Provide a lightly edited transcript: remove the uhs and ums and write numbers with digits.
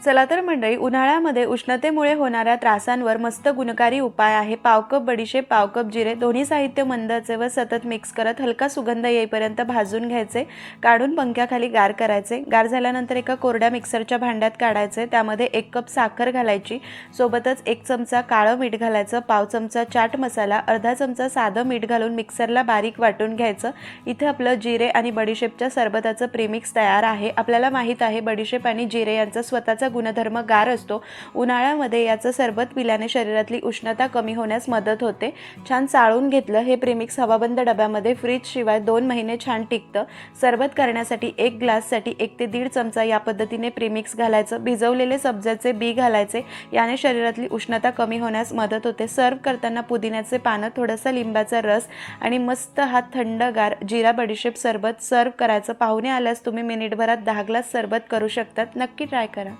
चला तर मंडळी, उन्हाळ्यामध्ये उष्णतेमुळे होणाऱ्या त्रासांवर मस्त गुणकारी उपाय आहे। पाव कप बडीशेप, पाव कप जिरे, दोन्ही साहित्य मंद आचेवर सतत मिक्स करत हलका सुगंध येईपर्यंत भाजून घ्यायचे। काढून पंख्याखाली गार करायचे। गार झाल्यानंतर एका कोरड्या मिक्सरच्या भांड्यात काढायचे। त्यामध्ये 1 कप साखर घालायची, सोबतच 1 चमचा काळं मीठ घालायचं, पाव चमचा चाट मसाला, अर्धा चमचा साधं मीठ घालून मिक्सरला बारीक वाटून घ्यायचं। इथे आपलं जिरे आणि बडीशेपच्या सरबताचं प्रीमिक्स तयार आहे। आपल्याला माहित आहे बडीशेप आणि जिरे यांचा स्वतःचा गुणधर्म गार असतो। उन्हाळ्यामध्ये याचं सरबत पिल्याने शरीरातली उष्णता कमी होण्यास मदत होते। छान चाळून घेतलं। हे प्रीमिक्स हवाबंद डब्यामध्ये फ्रीज शिवाय 2 महिने छान टिकतं। सरबत करण्यासाठी 1 ग्लाससाठी 1 ते 1.5 चमचा या पद्धतीने प्रीमिक्स घालायचं। भिजवलेले सब्जाचे बी घालायचे, याने शरीरातली उष्णता कमी होण्यास मदत होते। सर्व करताना पुदिन्याचे पानं, थोडासा लिंबाचा रस आणि मस्त हा थंडगार जिरा बडीशेप सरबत सर्व करायचं। पाहुणे आल्यास तुम्ही मिनिटभरात 10 ग्लास सरबत करू शकतात। नक्की ट्राय करा।